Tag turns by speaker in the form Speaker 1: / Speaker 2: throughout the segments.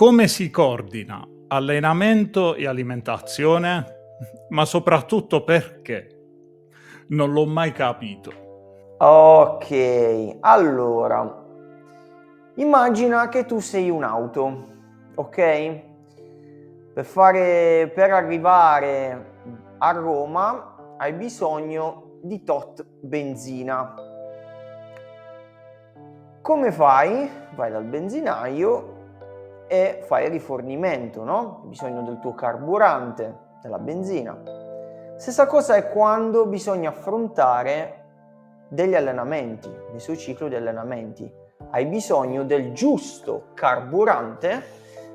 Speaker 1: Come si coordina allenamento e alimentazione? Ma soprattutto perché? Non l'ho mai capito.
Speaker 2: Ok, allora, immagina che tu sei un'auto, ok? Per arrivare a Roma hai bisogno di tot benzina. Come fai? Vai dal benzinaio e fai rifornimento, no? Hai bisogno del tuo carburante, della benzina. Stessa cosa è quando bisogna affrontare degli allenamenti, nel suo ciclo di allenamenti. Hai bisogno del giusto carburante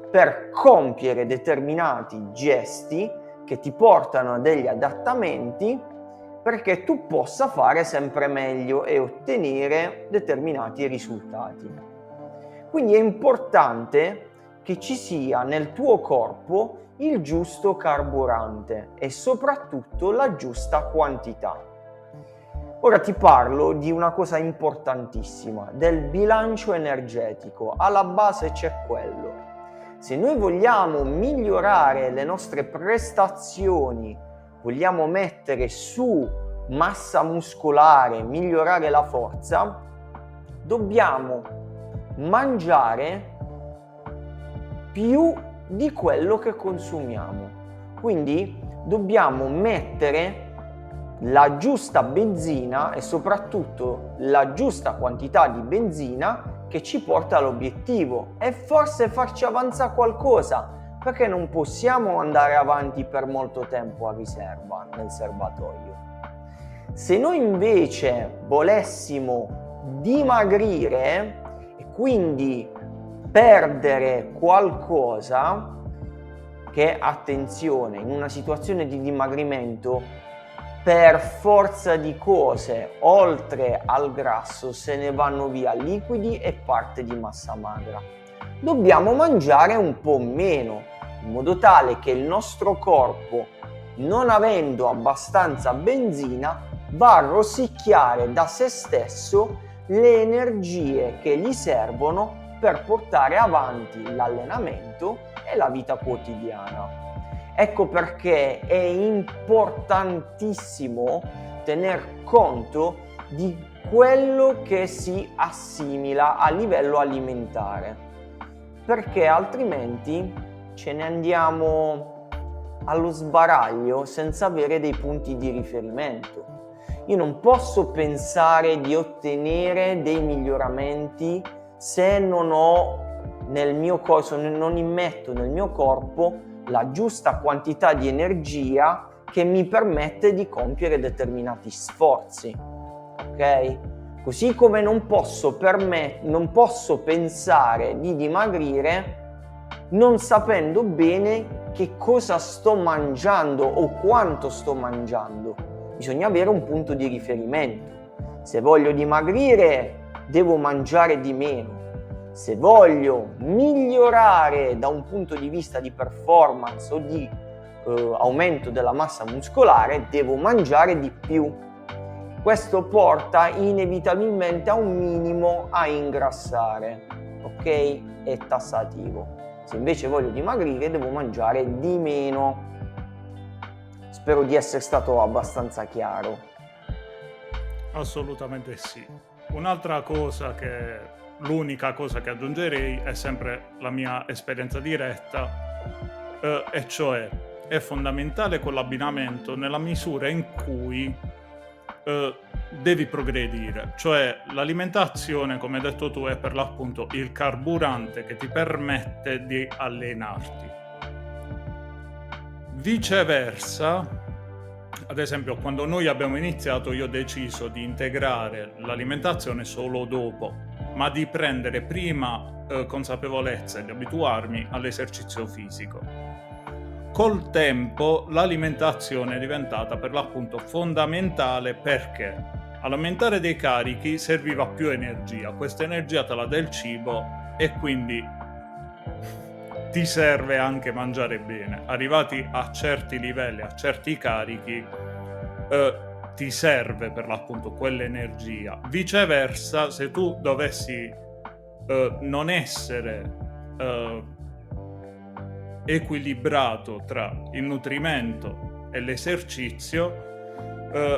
Speaker 2: per compiere determinati gesti che ti portano a degli adattamenti perché tu possa fare sempre meglio e ottenere determinati risultati. Quindi è importante che ci sia nel tuo corpo il giusto carburante e soprattutto la giusta quantità. Ora ti parlo di una cosa importantissima, del bilancio energetico. Alla base c'è quello. Se noi vogliamo migliorare le nostre prestazioni, vogliamo mettere su massa muscolare, migliorare la forza, dobbiamo mangiare più di quello che consumiamo. Quindi dobbiamo mettere la giusta benzina e soprattutto la giusta quantità di benzina che ci porta all'obiettivo e forse farci avanzare qualcosa, perché non possiamo andare avanti per molto tempo a riserva nel serbatoio. Se noi invece volessimo dimagrire e quindi perdere qualcosa, che attenzione, in una situazione di dimagrimento per forza di cose, oltre al grasso se ne vanno via liquidi e parte di massa magra. Dobbiamo mangiare un po' meno, in modo tale che il nostro corpo, non avendo abbastanza benzina, va a rosicchiare da se stesso le energie che gli servono per portare avanti l'allenamento e la vita quotidiana. Ecco perché è importantissimo tener conto di quello che si assimila a livello alimentare, perché altrimenti ce ne andiamo allo sbaraglio senza avere dei punti di riferimento. Io non posso pensare di ottenere dei miglioramenti se non ho nel mio corpo, non immetto nel mio corpo la giusta quantità di energia che mi permette di compiere determinati sforzi, ok? Così come non posso pensare di dimagrire non sapendo bene che cosa sto mangiando o quanto sto mangiando. Bisogna avere un punto di riferimento. Se voglio dimagrire, devo mangiare di meno. Se voglio migliorare da un punto di vista di performance o di aumento della massa muscolare, devo mangiare di più. Questo porta inevitabilmente a un minimo a ingrassare, ok? È tassativo. Se invece voglio dimagrire, devo mangiare di meno. Spero di essere stato abbastanza chiaro.
Speaker 1: Assolutamente sì. Un'altra cosa l'unica cosa che aggiungerei è sempre la mia esperienza diretta, e cioè è fondamentale quell'abbinamento nella misura in cui devi progredire, cioè l'alimentazione, come hai detto tu, è per l'appunto il carburante che ti permette di allenarti. Viceversa, ad esempio, quando noi abbiamo iniziato, io ho deciso di integrare l'alimentazione solo dopo, ma di prendere prima consapevolezza e di abituarmi all'esercizio fisico. Col tempo l'alimentazione è diventata per l'appunto fondamentale perché all'aumentare dei carichi serviva più energia, questa energia te la dà il cibo e quindi ti serve anche mangiare bene. Arrivati a certi livelli, a certi carichi, ti serve per l'appunto quell'energia. Viceversa, se tu dovessi non essere equilibrato tra il nutrimento e l'esercizio,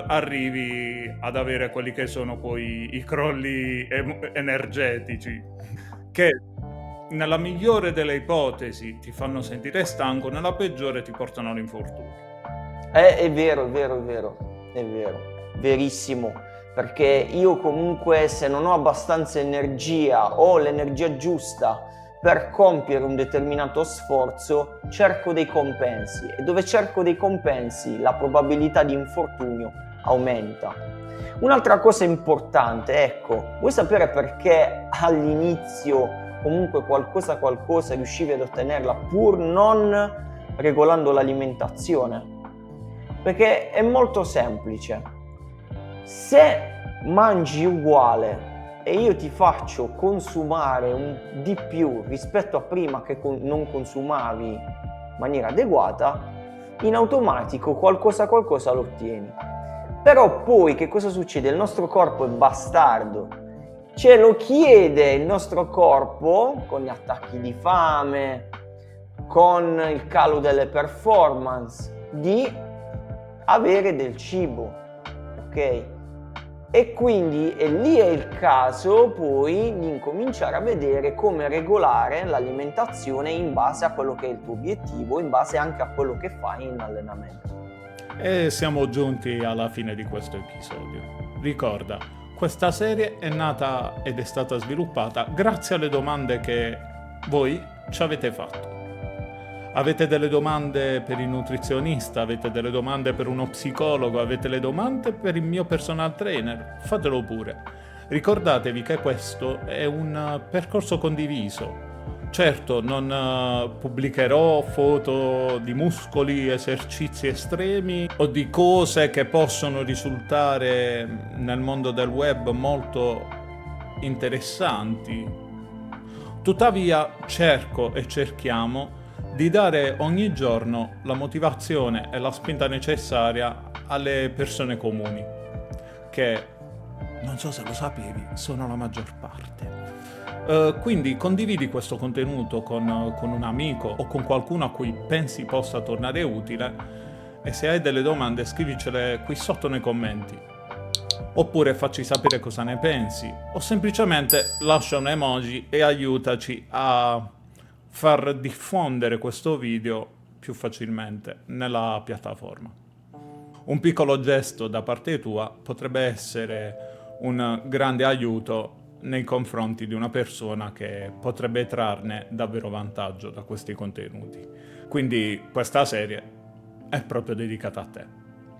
Speaker 1: arrivi ad avere quelli che sono poi i crolli energetici, che nella migliore delle ipotesi ti fanno sentire stanco, nella peggiore ti portano all'infortunio.
Speaker 2: È vero, è vero, è vero, è vero, verissimo, perché io comunque se non ho abbastanza energia o l'energia giusta per compiere un determinato sforzo, cerco dei compensi e dove cerco dei compensi la probabilità di infortunio aumenta. Un'altra cosa importante, ecco, vuoi sapere perché all'inizio comunque qualcosa riuscivi ad ottenerla pur non regolando l'alimentazione? Perché è molto semplice. Se mangi uguale e io ti faccio consumare di più rispetto a prima che non consumavi in maniera adeguata, in automatico qualcosa lo ottieni. Però poi che cosa succede? Il nostro corpo è bastardo, ce lo chiede il nostro corpo con gli attacchi di fame, con il calo delle performance, di avere del cibo, ok? E quindi lì è il caso poi di incominciare a vedere come regolare l'alimentazione in base a quello che è il tuo obiettivo, in base anche a quello che fai in allenamento.
Speaker 1: E siamo giunti alla fine di questo episodio. Ricorda, questa serie è nata ed è stata sviluppata grazie alle domande che voi ci avete fatto. Avete delle domande per il nutrizionista, avete delle domande per uno psicologo, avete le domande per il mio personal trainer? Fatelo pure. Ricordatevi che questo è un percorso condiviso. Certo, non pubblicherò foto di muscoli, esercizi estremi o di cose che possono risultare nel mondo del web molto interessanti. Tuttavia cerco e cerchiamo di dare ogni giorno la motivazione e la spinta necessaria alle persone comuni, che, non so se lo sapevi, sono la maggior parte. Quindi condividi questo contenuto con un amico o con qualcuno a cui pensi possa tornare utile, e se hai delle domande scrivicele qui sotto nei commenti. Oppure facci sapere cosa ne pensi, o semplicemente lascia un emoji e aiutaci a far diffondere questo video più facilmente nella piattaforma. Un piccolo gesto da parte tua potrebbe essere un grande aiuto nei confronti di una persona che potrebbe trarne davvero vantaggio da questi contenuti. Quindi questa serie è proprio dedicata a te.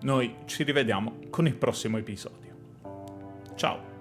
Speaker 1: Noi ci rivediamo con il prossimo episodio. Ciao!